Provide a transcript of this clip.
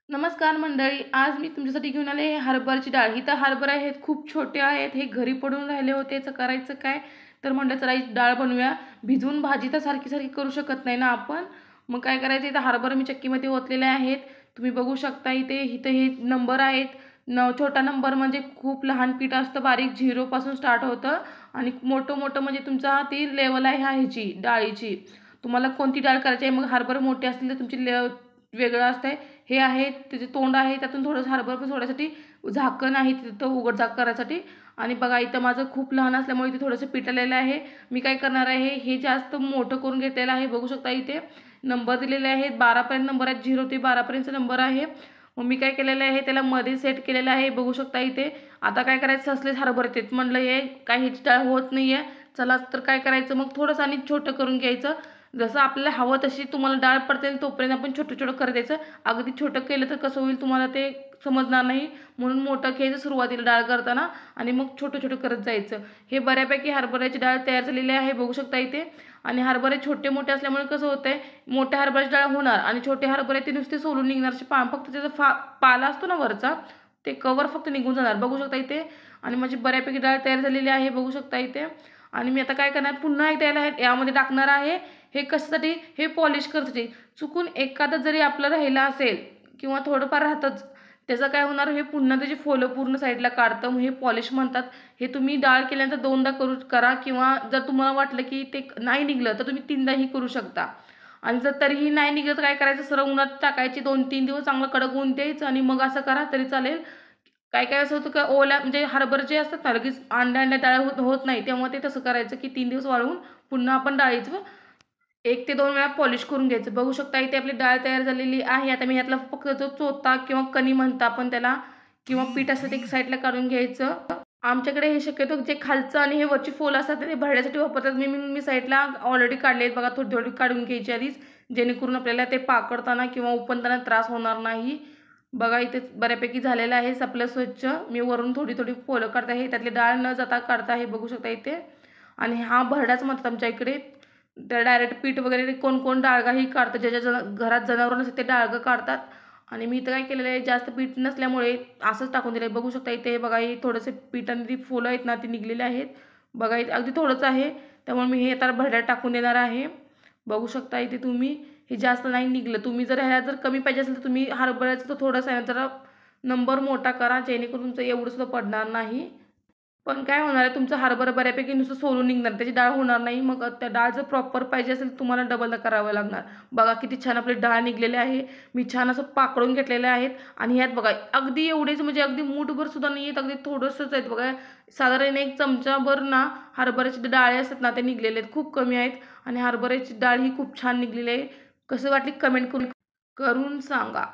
नमस्कार मंडळी, आज मी तुमच्यासाठी घेऊन आले हरभऱ्याची डाळ। ही तर हरभरे आहेत, खूप छोटे आहेत, हे घरी पडून राहिले होते। याचं करायचं काय, तर म्हटलं चला ही डाळ बनवूया। भिजवून भाजी तर सारखी सारखी करू शकत नाही ना आपण। मग काय करायचं, इथं हरभरे मी चक्कीमध्ये ओतलेले आहेत, तुम्ही बघू शकता। इथं हे नंबर आहेत। छोटा नंबर म्हणजे खूप लहान पीठ असतं, बारीक 0 पासून स्टार्ट होतं, आणि मोठं मोठं म्हणजे तुमचा ती लेवल आहे ह्याची डाळीची। तुम्हाला कोणती डाळ करायची आहे, मग हरभरे मोठे असतील तर तुमची वेगळं असतंय। हे आहे त्याचे तोंड आहे, त्यातून थोडंसं हरभरा पण सोडायसाठी झाकण आहे तिथं उघड झाक करायसाठी। आणि बघा इथं माझं खूप लहान असल्यामुळे इथे थोडंसं पिटलेलं आहे। मी काय करणार आहे, हे जास्त मोठं करून घेतलेलं आहे। बघू शकता इथे नंबर दिलेले आहेत, 12 पर्यंत नंबर आहेत, 0 ते 12 पर्यंतचा नंबर आहे। मग मी काय केलेलं आहे, त्याला मध्ये सेट केलेलं आहे, बघू शकता इथे। आता काय करायचं, असलेच हरभरे आहेत म्हणलं हे काही ह्याची डाळ होत नाही आहे, चला तर काय करायचं, मग थोडंसं आणि छोटं करून घ्यायचं। जसं आपल्याला हवं तशी तुम्हाला डाळ पडते तोपर्यंत आपण छोटं छोटं करत द्यायचं। अगदी छोटं केलं तर कसं होईल तुम्हाला ते समजणार नाही, म्हणून मोठं घ्यायचं सुरुवातीला डाळ करताना, आणि मग छोटं छोटं करत जायचं। हे बऱ्यापैकी हरभऱ्याची डाळ तयार झालेली आहे, बघू शकता इथे। आणि हरभरे छोटे मोठे असल्यामुळे कसं होतंय, मोठ्या हरभऱ्याची डाळ होणार आणि छोटे हरभरे ते नुसते सोलून निघणार, फक्त त्याचा पाला असतो ना वरचा, ते कवर फक्त निघून जाणार, बघू शकता इथे। आणि माझी बऱ्यापैकी डाळ तयार झालेली आहे, बघू शकता इथे। आणि मी आता काय करणार, पुन्हा एकदा यामध्ये टाकणार आहे। हे कशासाठी, हे पॉलिश करण्यासाठी। चुकून एखादा जरी आपलं राहिला असेल किंवा थोडंफार राहतंच, त्याचं काय होणार, हे पुन्हा त्याची फोलं पूर्ण साईडला काढतं, मग हे पॉलिश म्हणतात। हे तुम्ही डाळ केल्यानंतर 2दा करा, किंवा जर तुम्हाला वाटलं की ते नाही निघलं तर तुम्ही 3दाही करू शकता। आणि जर तरीही नाही निघलं तर काय करायचं, सरळ उन्हात टाकायची, 2-3 दिवस चांगलं कडक ऊन द्यायचं, आणि मग असं करा तरी चालेल। काय काय असं होतं का, ओल्या म्हणजे हरभरे जे असतात ना, लगेच अंड्या डाळ होत नाही, तेव्हा ते तसं करायचं की 3 दिवस वाळवून पुन्हा आपण डाळीचं 1 ते 2 वेळा पॉलिश करून घ्यायचं। बघू शकता इथे आपली डाळ तयार झालेली आहे। आता मी ह्यातला फक्त जो चोथा किंवा कणी म्हणतो आपण त्याला, किंवा पीठ असतं, ते एक साईडला काढून घ्यायचं। आमच्याकडे हे शक्यतो जे खालचं आणि हे वरची फोल असतात ते भरण्यासाठी वापरतात। मी साईडला ऑलरेडी काढले आहेत बघा, थोडी थोडी काढून घ्यायची आधीच, जेणेकरून आपल्याला ते पाकडताना किंवा उपणताना त्रास होणार नाही। बघा इथे बऱ्यापैकी झालेलं आहे आपलं स्वच्छ। मी वरून थोडी थोडी फोलं काढत आहे, त्यातली डाळ न जाता काढता आहे, बघू शकता इथे। आणि हा भरडाच म्हणतात आमच्या इकडे, त्या डायरेक्ट पीठ वगैरे कोण कोण डाळगाही काढतं, ज्याच्या घरात जनावरं नसते ते डाळगं काढतात। आणि मी इथं काय केलेलं आहे, जास्त पीठ नसल्यामुळे असंच टाकून दिलं आहे, बघू शकता इथे। बघा हे थोडंसे पीठ आणि ती फुलं आहेत ना ती निघलेली आहेत, बघा इथे अगदी थोडंच आहे, त्यामुळे मी हे आता भरड्यात टाकून देणार आहे। बघू शकता इथे तुम्ही, हे जास्त नाही निघलं। तुम्ही जर ह्याला जर कमी पाहिजे असेल तर तुम्ही हरभऱ्याचं तर थोडंसं आहे जरा नंबर मोठा करा, जेणेकरून तुमचं एवढं सुद्धा पडणार नाही। पण काय होणार आहे, तुमचं हरभरा बऱ्यापैकी नुसतं सोलून निघणार, त्याची डाळ होणार नाही। मग त्या डाळ जर प्रॉपर पाहिजे असेल तुम्हाला डबल करावं लागणार। बघा किती छान आपली डाळ निघलेली आहे, मी छान असं पाकडून घेतलेलं आहेत। आणि ह्यात बघा अगदी एवढेच, म्हणजे अगदी मूठभर सुद्धा नाही आहेत, अगदी थोडंसंच आहेत बघा। साधारण 1 चमचाभर ना हरभऱ्याची डाळ असतात ना ते निघलेले आहेत, खूप कमी आहेत। आणि हरभऱ्याची डाळ ही खूप छान निघलेली आहे। कसं वाटली कमेंट करून सांगा।